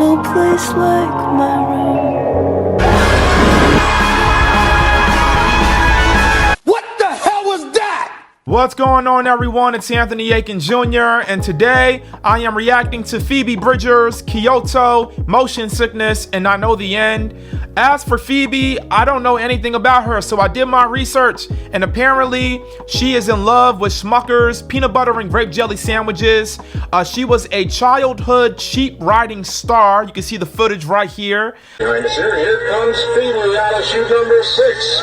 no place like my room. What the hell was that? What's going on, everyone? It's Anthony Aiken Jr. and today I am reacting to Phoebe Bridgers, Kyoto, Motion Sickness, and I Know the End. As for Phoebe, I don't know anything about her, so I did my research, and apparently she is in love with Smucker's peanut butter and grape jelly sandwiches. She was a childhood sheep riding star. You can see the footage right here. Here comes Phoebe out of shoe number 6.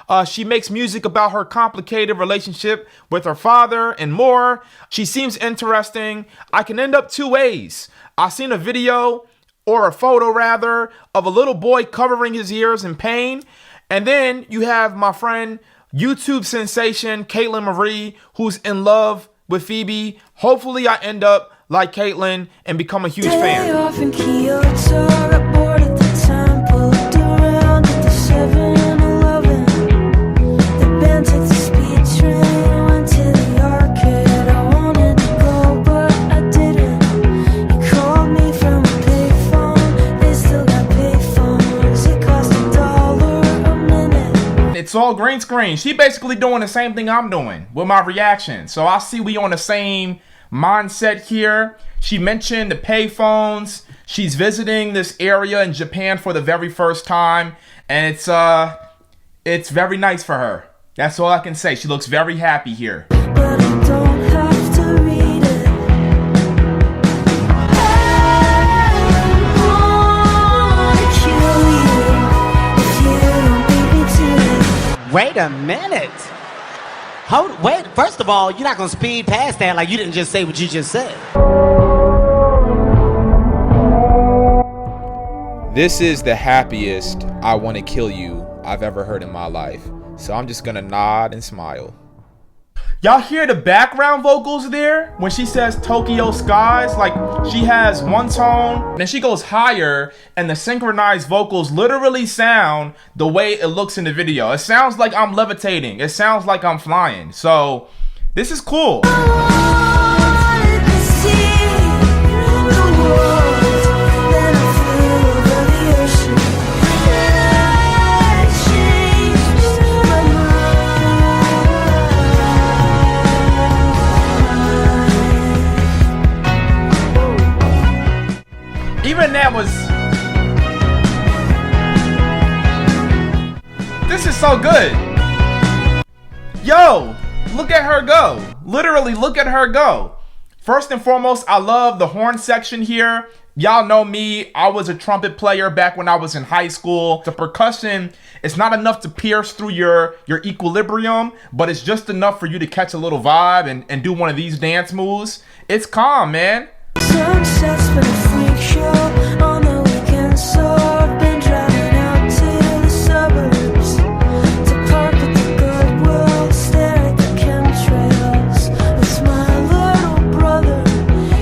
Whoa! She makes music about her complicated relationship with her father and more. She seems interesting. I can end up two ways. I seen a video, or a photo rather, of a little boy covering his ears in pain. And then you have my friend, YouTube sensation, Caitlin Marie, who's in love with Phoebe. Hopefully I end up like Caitlin and become a huge fan. Off in Kyoto, I boarded the temple, looked around at the 7-Eleven. The band took the speed train, went to the arcade. I wanted to go, but I didn't. You called me from a payphone, they still got payphones. It cost $1 a minute. It's all green screen. She basically doing the same thing I'm doing with my reaction. So I see we on the same mindset here. She mentioned the payphones. She's visiting this area in Japan for the very first time, and it's very nice for her. That's all I can say. She looks very happy here. But I don't have to read it. I wanna kill you if you don't beat me to it. Wait a minute. Wait, first of all, you're not gonna speed past that like you didn't just say what you just said. This is the happiest "I want to kill you" I've ever heard in my life. So I'm just gonna nod and smile. Y'all hear the background vocals there? When she says Tokyo skies, like she has one tone, then she goes higher, and the synchronized vocals literally sound the way it looks in the video. It sounds like I'm levitating. It sounds like I'm flying. So this is cool. Even that was... This is so good. Yo, look at her go. Literally, look at her go. First and foremost, I love the horn section here. Y'all know me. I was a trumpet player back when I was in high school. The percussion, it's not enough to pierce through your equilibrium, but it's just enough for you to catch a little vibe and do one of these dance moves. It's calm, man. Sunsets been a freak show on the weekend, so I've been driving out to the suburbs to park at the Goodwill, stare at the chemtrails. It's my little brother.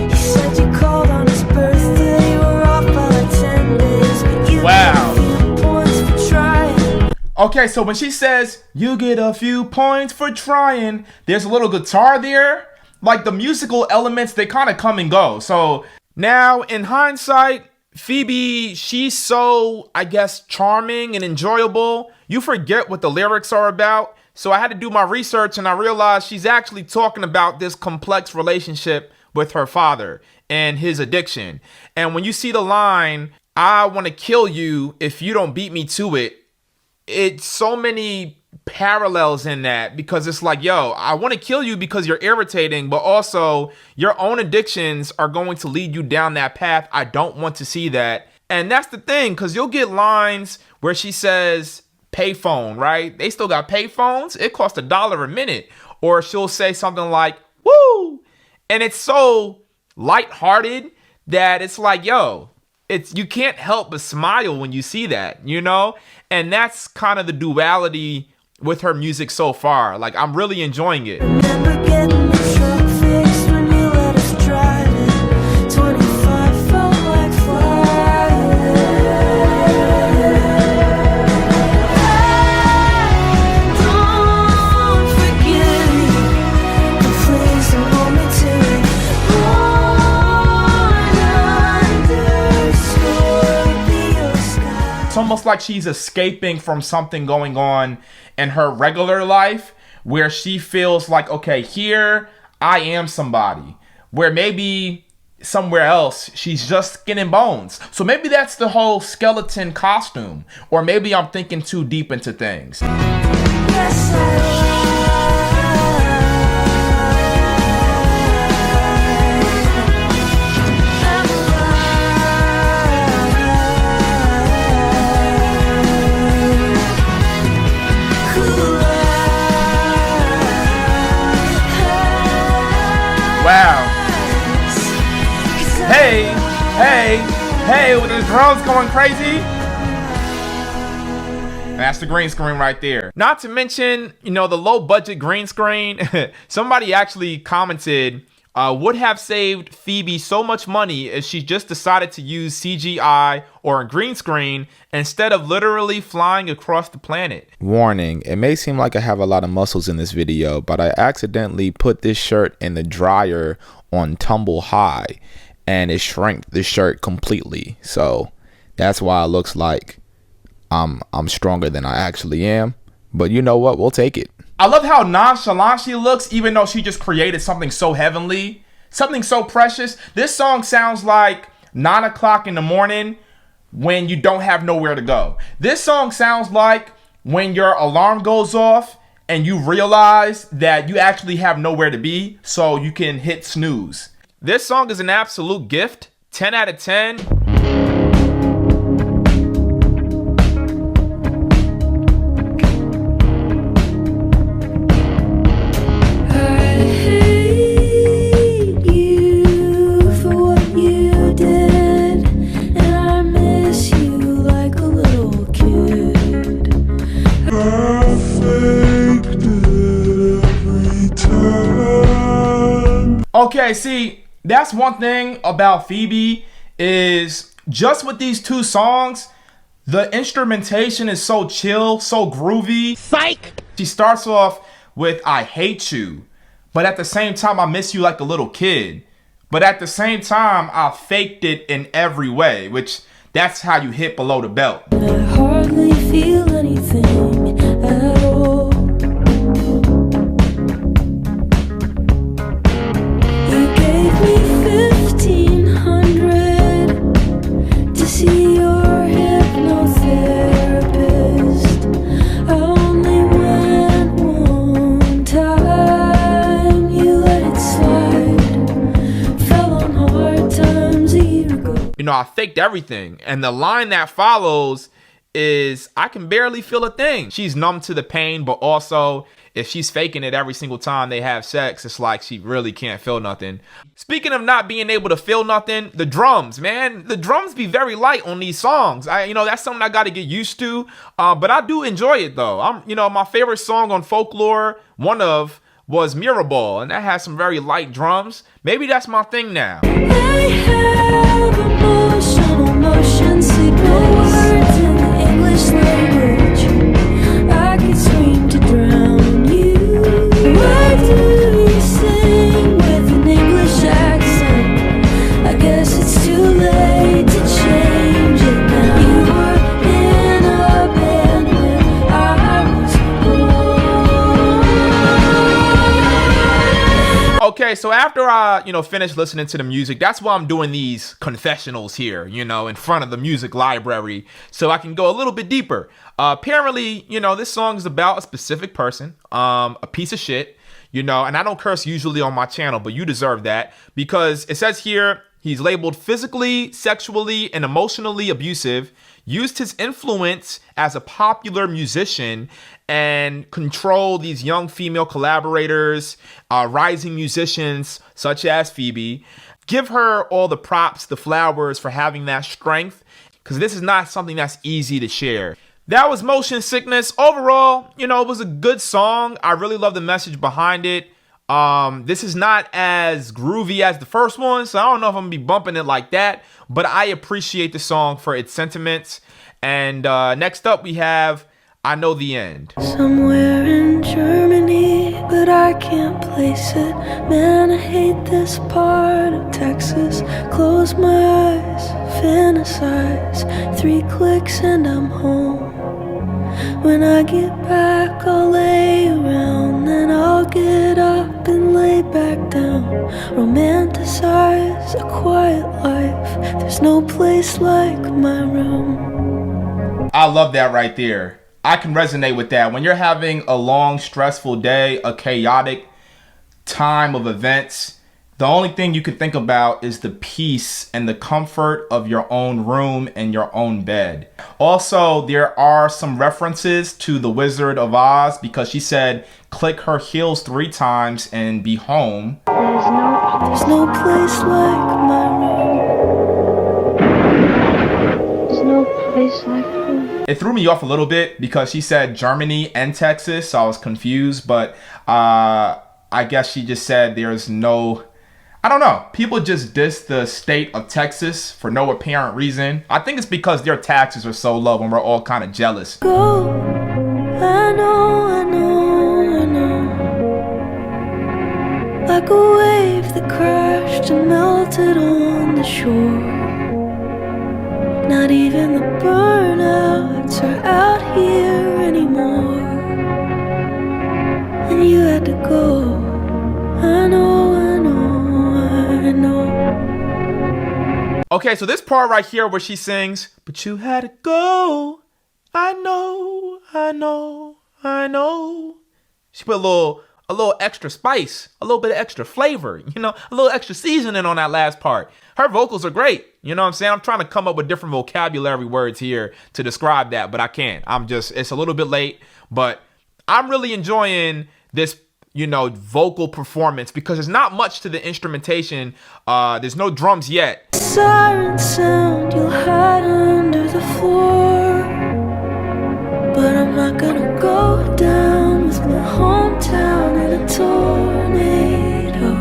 He said you called on his birthday. You were off by like 10 days, but you Wow. got a few points for trying. Okay, so when she says, you get a few points for trying, there's a little guitar there. Like the musical elements, they kind of come and go. So now in hindsight, Phoebe, she's so, I guess, charming and enjoyable. You forget what the lyrics are about. So I had to do my research and I realized she's actually talking about this complex relationship with her father and his addiction. And when you see the line, I want to kill you if you don't beat me to it, it's so many parallels in that, because it's like, yo, I want to kill you because you're irritating, but also your own addictions are going to lead you down that path. I don't want to see that. And that's the thing, because you'll get lines where she says payphone, right? They still got payphones. It costs $1 a minute. Or she'll say something like, woo. And it's so lighthearted that it's like, yo, you can't help but smile when you see that, you know? And that's kind of the duality with her music so far. Like, I'm really enjoying it. Remember getting the truck fixed when you let us drive it. 25 felt like flying. Don't forget me, but please don't hold me to it. All I do almost like she's escaping from something going on in her regular life, where she feels like, okay, here I am somebody, where maybe somewhere else she's just skin and bones. So maybe that's the whole skeleton costume, or maybe I'm thinking too deep into things. Yes, I Wow. Hey, hey, hey, with the drums going crazy. That's the green screen right there. Not to mention, you know, the low budget green screen. Somebody actually commented, would have saved Phoebe so much money if she just decided to use CGI or a green screen instead of literally flying across the planet. Warning, it may seem like I have a lot of muscles in this video, but I accidentally put this shirt in the dryer on tumble high and it shrank the shirt completely. So that's why it looks like I'm stronger than I actually am. But you know what? We'll take it. I love how nonchalant she looks, even though she just created something so heavenly, something so precious. This song sounds like 9 o'clock in the morning when you don't have nowhere to go. This song sounds like when your alarm goes off and you realize that you actually have nowhere to be, so you can hit snooze. This song is an absolute gift. 10 out of 10. Okay, see, that's one thing about Phoebe is just with these two songs, the instrumentation is so chill, so groovy. Psych! She starts off with I hate you, but at the same time I miss you like a little kid. But at the same time, I faked it in every way, which that's how you hit below the belt. I hardly feel anything at all. You gave me 1,500 to see your hypnotherapist. I only went one time. You let it slide. Fell on hard times a year ago. You know, I faked everything. And the line that follows is, I can barely feel a thing. She's numb to the pain, but also if she's faking it every single time they have sex, it's like she really can't feel nothing. Speaking of not being able to feel nothing, the drums, man. The drums be very light on these songs. You know, that's something I got to get used to. But I do enjoy it though. You know, my favorite song on Folklore, was Mirrorball, and that has some very light drums. Maybe that's my thing now. I have emotional motion sickness. Words in the English language. I could scream to drown you. Why do we sing with an English accent? I guess it's too late to change it now. You were in a band when I was born. Okay, so after I, finish listening to the music, that's why I'm doing these confessionals here, in front of the music library, so I can go a little bit deeper. Apparently, this song is about a specific person, a piece of shit, and I don't curse usually on my channel, but you deserve that, because it says here, he's labeled physically, sexually, and emotionally abusive, used his influence as a popular musician and control these young female collaborators, rising musicians such as Phoebe. Give her all the props, the flowers for having that strength, because this is not something that's easy to share. That was Motion Sickness. Overall, it was a good song. I really love the message behind it. This is not as groovy as the first one, so I don't know if I'm gonna be bumping it like that, but I appreciate the song for its sentiments. And next up we have I Know the End. Somewhere in Germany, but I can't place it. Man, I hate this part of Texas. Close my eyes, fantasize. 3 clicks and I'm home. When I get back, I'll lay around, then I'll get up and lay back down. Romanticize a quiet life. There's no place like my room. I love that right there. I can resonate with that. When you're having a long, stressful day, a chaotic time of events, the only thing you can think about is the peace and the comfort of your own room and your own bed. Also, there are some references to the Wizard of Oz because she said, click her heels 3 times and be home. There's no place like my room. There's no place like home. It threw me off a little bit because she said Germany and Texas, so I was confused, but I guess she just said there's no... I don't know. People just diss the state of Texas for no apparent reason. I think it's because their taxes are so low and we're all kind of jealous. Go, I know, I know, I know. Like a wave that crashed and melted on the shore. Not even the burnouts are out here anymore. And you had to go. I know, I know. Okay, so this part right here where she sings, but you had to go, I know, I know, I know. She put a little extra spice, a little bit of extra flavor, a little extra seasoning on that last part. Her vocals are great, you know what I'm saying? I'm trying to come up with different vocabulary words here to describe that, but I can't. It's a little bit late, but I'm really enjoying this vocal performance because there's not much to the instrumentation. There's no drums yet. Siren sound, you'll hide under the floor. But I'm not gonna go down with my hometown in a tornado.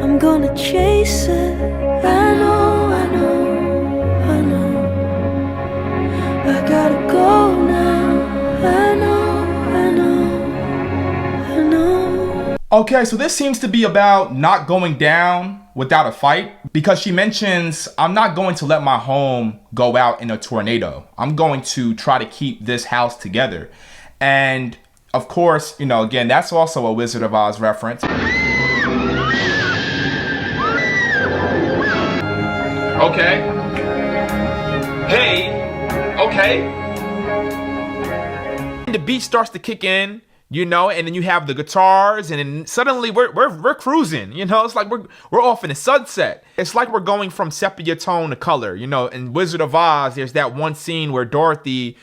I'm gonna chase it. I know, I know, I know. I gotta go now. I know, I know, I know. Okay, so this seems to be about not going down without a fight because she mentions, I'm not going to let my home go out in a tornado. I'm going to try to keep this house together. And of course, again, that's also a Wizard of Oz reference. Okay. Hey. Okay. The beat starts to kick in. And then you have the guitars, and then suddenly we're cruising. It's like we're off in the sunset. It's like we're going from sepia tone to color. In Wizard of Oz, there's that one scene where Dorothy,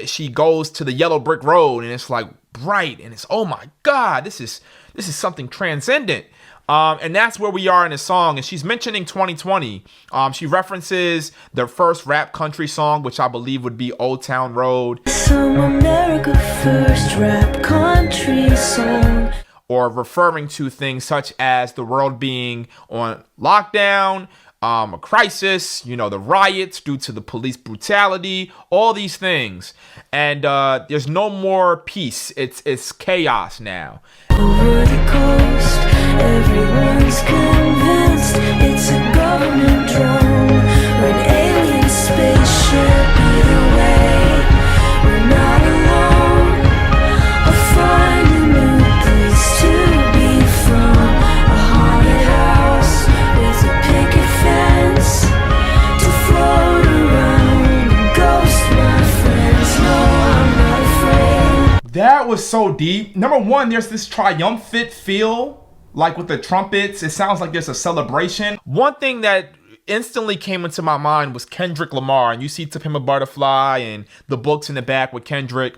she goes to the yellow brick road, and it's like bright, and it's, oh my God, this is something transcendent. And that's where we are in the song. And she's mentioning 2020. She references the first rap country song, which I believe would be Old Town Road. Some America first rap country song. Or referring to things such as the world being on lockdown, a crisis, the riots due to the police brutality, all these things. And there's no more peace. It's chaos now. Over the coast, everyone's convinced it's a government drone or an alien spaceship. Either way, we're not alone. I'll find a new place to be from. A haunted house with a picket fence to float around and ghost my friends. No, I'm not afraid. That was so deep. Number one, there's this triumphant feel, like with the trumpets. It sounds like there's a celebration. One thing that instantly came into my mind was Kendrick Lamar, and you see To Pimp a Butterfly and the books in the back with Kendrick.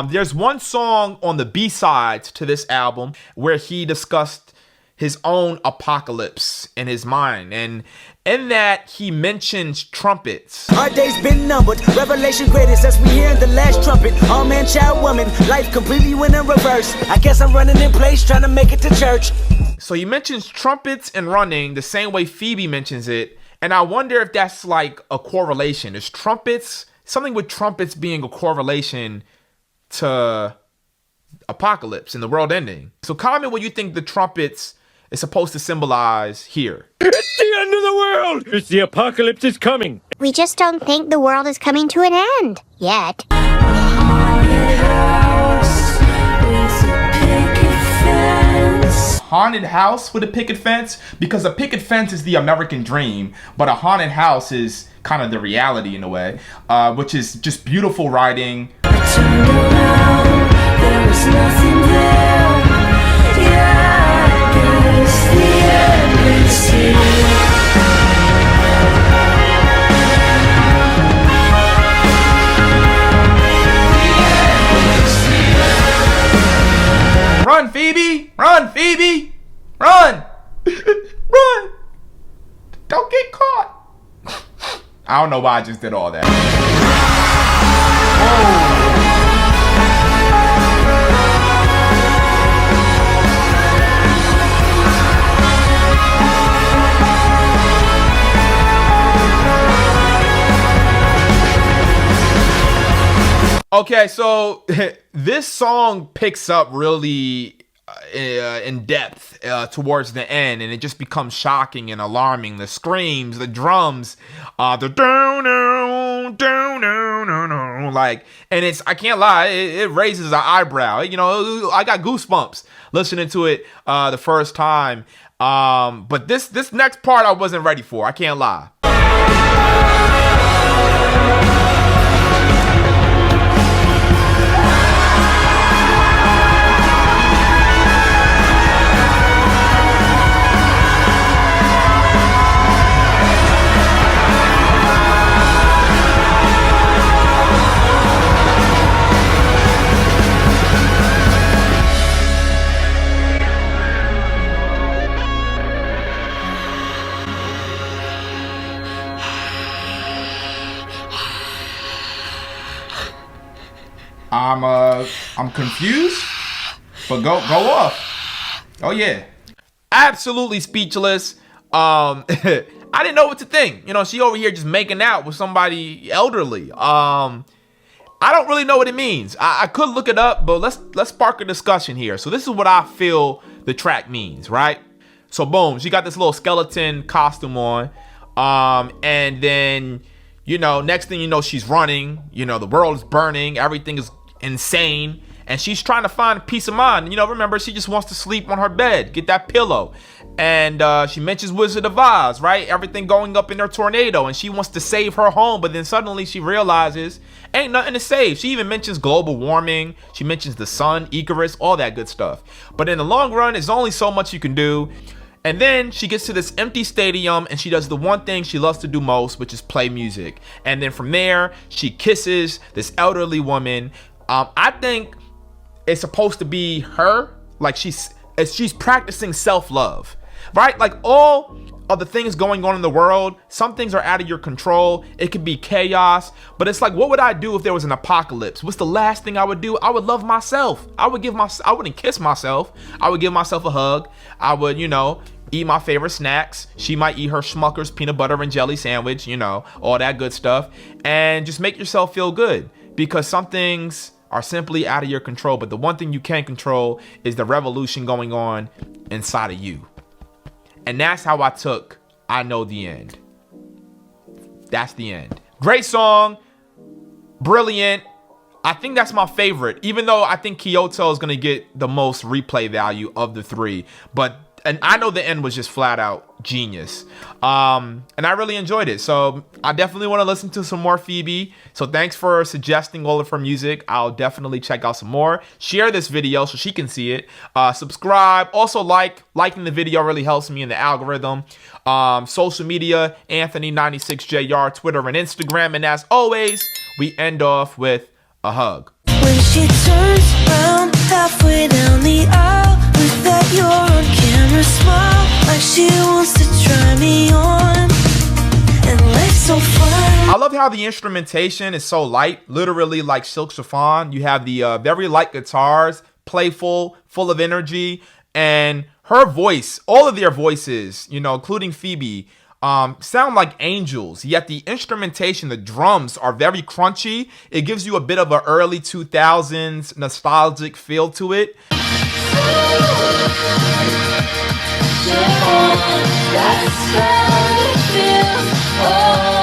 There's one song on the B-sides to this album where he discussed his own apocalypse in his mind, and in that he mentions trumpets. Our days been numbered, revelation greatest as we hear the last trumpet. All man, child, woman, life completely went in reverse. I guess I'm running in place, trying to make it to church. So he mentions trumpets and running the same way Phoebe mentions it, and I wonder if that's like a correlation. Is trumpets, something with trumpets being a correlation to apocalypse and the world ending? So comment what you think the trumpets is supposed to symbolize here. It's the end of the world! It's the apocalypse is coming! We just don't think the world is coming to an end yet. Haunted house with a picket fence, because a picket fence is the American dream, but a haunted house is kind of the reality in a way, which is just beautiful writing. I turned around, there was nothing there. Yeah, I guess the end is here. Run, Phoebe! Run, Phoebe! Run! Run! Don't get caught! I don't know why I just did all that. Okay, so this song picks up really in depth towards the end, and it just becomes shocking and alarming. The screams, the drums, the like, and it's, I can't lie, it raises an eyebrow. You know, I got goosebumps listening to it the first time. But this next part I wasn't ready for. I can't lie. I'm confused, but go off. Oh yeah, absolutely speechless. I didn't know what to think. You know, she over here just making out with somebody elderly. I don't really know what it means. I could look it up, but let's spark a discussion here. So this is what I feel the track means, right? So boom, she got this little skeleton costume on, and then, you know, next thing you know, she's running. You know, the world is burning, everything is insane, and she's trying to find peace of mind. You know, remember, she just wants to sleep on her bed, get that pillow. And she mentions Wizard of Oz, right? Everything going up in her tornado, and she wants to save her home, but then suddenly she realizes ain't nothing to save. She even mentions global warming, she mentions the sun, Icarus, all that good stuff. But in the long run, there's only so much you can do. And then she gets to this empty stadium, and she does the one thing she loves to do most, which is play music. And then from there, she kisses this elderly woman. I think it's supposed to be her, like she's practicing self-love, right? Like, all of the things going on in the world, some things are out of your control. It could be chaos, but it's like, what would I do if there was an apocalypse? What's the last thing I would do? I would love myself. I wouldn't kiss myself. I would give myself a hug. I would, you know, eat my favorite snacks. She might eat her Schmucker's peanut butter and jelly sandwich, you know, all that good stuff, and just make yourself feel good, because some things are simply out of your control, but the one thing you can control is the revolution going on inside of you. And that's how I took I Know the End. That's the end. Great song, brilliant. I think that's my favorite, even though I think Kyoto is gonna get the most replay value of the three. And I Know the End was just flat out genius. And I really enjoyed it. So I definitely want to listen to some more Phoebe. So thanks for suggesting all of her music. I'll definitely check out some more. Share this video so she can see it. Subscribe. Also liking the video really helps me in the algorithm. Social media, Anthony96JR, Twitter and Instagram. And as always, we end off with a hug. When she turns around halfway down the aisle with that you're on camera smile, like she wants to try me on, and life's so fun. I love how the instrumentation is so light, literally like silk chiffon. You have the very light guitars, playful, full of energy, and her voice, all of their voices, you know, including Phoebe, sound like angels, yet the instrumentation, the drums are very crunchy. It gives you a bit of an early 2000s nostalgic feel to it. That's how it feels. Oh.